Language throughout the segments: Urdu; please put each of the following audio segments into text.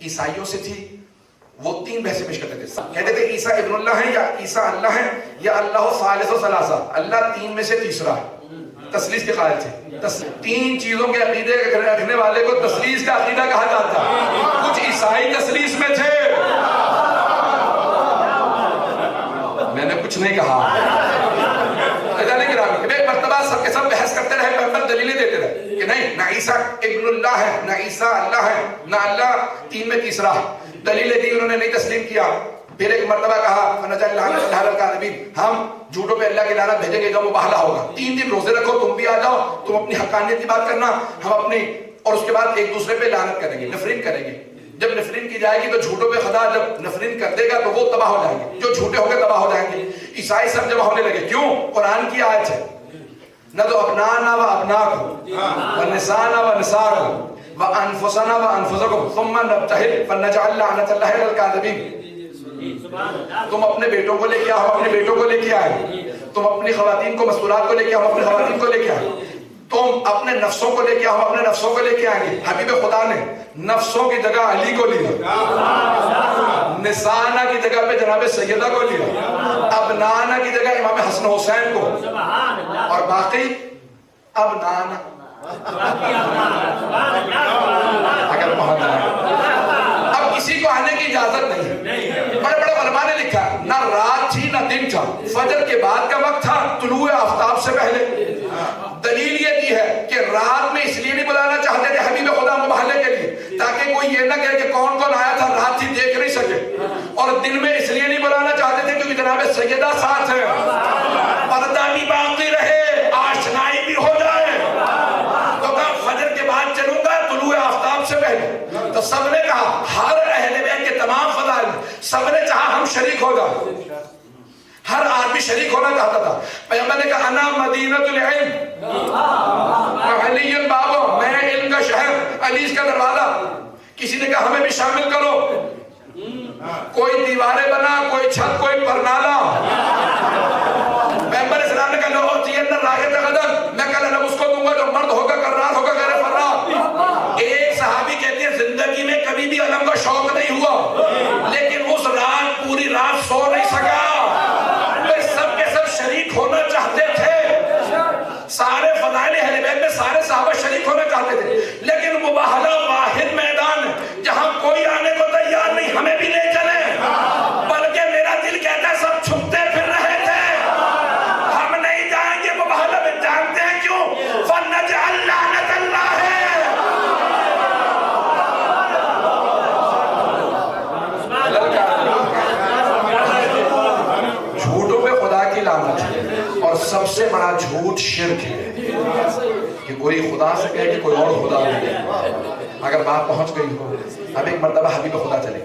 عیسائیوں سے تھی، وہ 3 بحثیں پیش کرتے تھے، کہتے تھے عیسیٰ ابن اللہ ہے یا عیسیٰ اللہ ہے یا اللہ ثالث و ثلاثہ، اللہ 3 میں سے تیسرا ہے، تثلیث کے قائل تھے۔ 3 چیزوں کے عقیدے رکھنے والے کو تثلیث کا عقیدہ کہا جاتا ہے۔ کچھ عیسائی تثلیث میں تھے، میں نے کچھ نہیں کہا، ایک مرتبہ سب کے سب بحث کرتے رہے، پیغمبر دلیلیں دیتے رہے کہ نہیں، نہ عیسیٰ ابن اللہ ہے، نہ عیسیٰ اللہ ہے، نہ اللہ 3 میں تیسرا ہے۔ دلیلیں دی، انہوں نے نہیں تسلیم کیا۔ پھر ایک مرتبہ کہا فنجعل لعنت اللہ علی الکاذبین، ہم جھوٹوں پہ اللہ کی لعنت بھیجیں گے، جو مباہلہ ہوگا۔ 3 دن روزے رکھو، تم بھی آ جاؤ، تم اپنی حقانیت کی بات کرنا، ہم اپنی، اور اس کے بعد ایک دوسرے پہ لعنت کریں گے، نفرین کریں گے۔ جب نفرین کی جائے گی تو جھوٹوں پہ خدا جب نفرین کر دے گا تو وہ تباہ ہو جائیں گے، جو جھوٹے ہو گئے تباہ ہو جائیں گے۔ عیسائی سب جمع ہونے لگے، کیوں؟ قرآن کی آیت ہے، نہ تو ابنانا و ابناکم ونسانا و نساکم وانفسنا وانفسکم ثم نبتہل فنجعل لعنت اللہ علی الکاذبین۔ تم اپنے بیٹوں کو لے کے آؤ، اپنے بیٹوں کو لے کے آئے، تم اپنی خواتین کو مستورات کو لے کے آؤ، اپنے خواتین کو لے کے آئے، تم اپنے نفسوں کو لے کے آؤ، اپنے نفسوں کو لے کے آئیں گے۔ حبیب خدا نے نفسوں کی جگہ علی کو لیا، نسانا کی جگہ پہ جناب سیدہ کو لیا، ابنانا کی جگہ امام حسن حسین کو، اور باقی ابنانا اگر پہنچ جائے۔ اب کسی کو آنے کی اجازت نہیں۔ بڑے بڑے علماء نے لکھا نہ رات تھی نہ دن تھا، فجر کے بعد کا وقت تھا، طلوع آفتاب سے پہلے۔ دلیل یہ دی ہے کہ رات میں اس لیے نہیں بلانا چاہتے تھے حبیب خدا مباہلے کے لیے، تاکہ کوئی یہ نہ کہے کہ کون کون آیا تھا، رات تھی دیکھ نہیں سکے، اور دن میں اس لیے نہیں بلانا چاہتے تھے کیونکہ جناب سیدہ ساتھ ہے، پردہ بھی باقی رہے، آشنائی بھی ہو جائے۔ تو کہا فجر کے بعد چلوں گا، طلوع آفتاب سے پہلے۔ تو سب نے کہا، ہر اہل بیت کے تمام فضائل، سب نے چاہا ہم شریک ہو جائیں، ہر آدمی شریک ہونا چاہتا تھا۔ پیغمبر نے کہا انا مدینۃ العلم علی بابو، میں علم کا شہر، علی کا دروازہ۔ کسی نے کہا ہمیں بھی شامل کرو، کوئی دیواریں بنا، کوئی چھت، کوئی پرنالا۔ پیغمبر اسلام نے کہا لو تینا راغب غدن، میں کل اس کو دوں گا جو مرد ہوگا، کرار ہوگا، غیر فرار۔ ایک صحابی کہتے ہیں زندگی میں کبھی بھی علم کا شوق نہیں ہوا، لیکن اس رات پوری رات سو نہیں سکا، سب کے سب شریک ہونا چاہتے تھے۔ سارے فضائل اہل بیت میں سارے صحابہ شریک ہونا چاہتے تھے، لیکن مباہلہ واحد میدان ہے جہاں کوئی آنے کو تیار نہیں، ہمیں بھی لے چلے، بلکہ میرا دل کہتا ہے سب چھپتے پھر رہے تھے، ہم نہیں جائیں گے مباہلہ میں۔ جانتے ہیں کیوں؟ فنجعل لعنت اللہ ہے۔ جھوٹوں پہ خدا کی لعنت ہے، اور سب سے بڑا جھوٹ شرک ہے کہ کوئی خدا سے کہے کہ کوئی اور خدا نہیں۔ اگر بات پہنچ گئی ہو، اب ایک مرتبہ حبیب خدا چلے،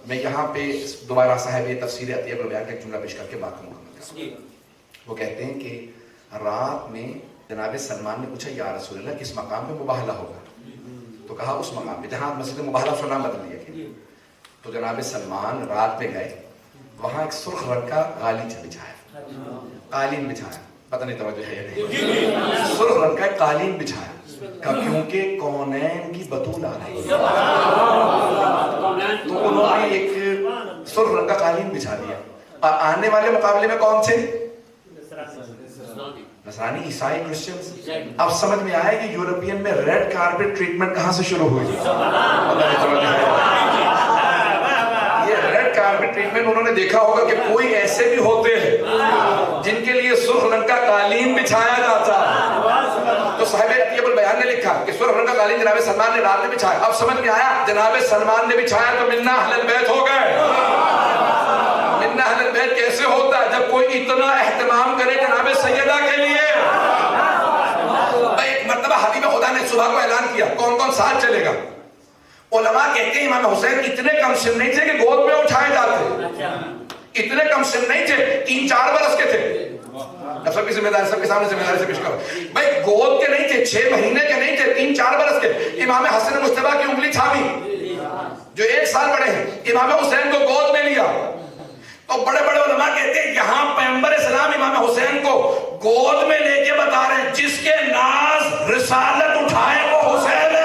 میں یہاں پہ دوبارہ صاحب تفسیر عطیہ ابن بیان کا ایک جملہ پیش کر کے بات کروں۔ وہ کہتے ہیں کہ رات میں جناب سلمان نے پوچھا یا رسول اللہ کس مقام پہ مباہلہ ہوگا؟ تو کہا اس مقام پہ جہاں مسجد مباہلہ اس کا نام بدل دیا گیا۔ تو جناب سلمان رات میں گئے، وہاں ایک سرخ رنگ کا غالیچہ بچھایا، قالین بچھایا، پتہ نہیں توجہ ہے یا نہیں، سرخ رنگ کا قالین بچھایا، کیونکہ کونین کی بطول آ رہی ہے، تو انہوں نے ایک سرخ رنگ کا قالین بچھا دیا۔ اور آنے والے مقابلے میں کون تھے؟ نصرانی، عیسائی، کرسچنز۔ اب سمجھ میں آئے کہ یورپین میں ریڈ کارپٹ ٹریٹمنٹ کہاں سے شروع ہوئی۔ یہ ریڈ کارپٹ ٹریٹمنٹ انہوں نے دیکھا ہوگا کہ کوئی ایسے بھی ہوتے ہیں جن کے لیے سرخ رنگ کا قالین بچھایا جاتا ہے۔ تو صاحب عطیہ البیان نے لکھا کہ سرخ رنگ کا قالین جناب سلمان نے رات میں بچھایا۔ اب سمجھ میں آیا جناب سلمان نے بچھایا تو منا اہل البیت ہو گئے۔ منا اہل البیت کیسے ہوتا ہے؟ جب کوئی اتنا اہتمام کرے جناب سیدہ کے لیے۔ ایک مرتبہ حبیب خدا نے صبح کو اعلان کیا کون کون ساتھ چلے گا۔ علماء کہتے ہیں امام حسین اتنے کم سن نہیں تھے کہ گود میں اٹھائے جاتے، اتنے کم سن نہیں تھے، 3-4 برس کے تھے۔ سب کی ذمہ داری سب کے سامنے ذمہ داری سے پیش کرو بھائی، گود کے نہیں تھے، 6 مہینے کے نہیں تھے، 3-4 برس کے۔ امام حسن مجتبیٰ کی انگلی تھامی جو 1 سال بڑے ہیں، امام حسین کو گود میں لیا۔ تو بڑے بڑے علماء کہتے ہیں یہاں پیغمبر اسلام امام حسین کو گود میں لے کے بتا رہے ہیں جس کے ناز رسالت اٹھائے وہ حسین ہے۔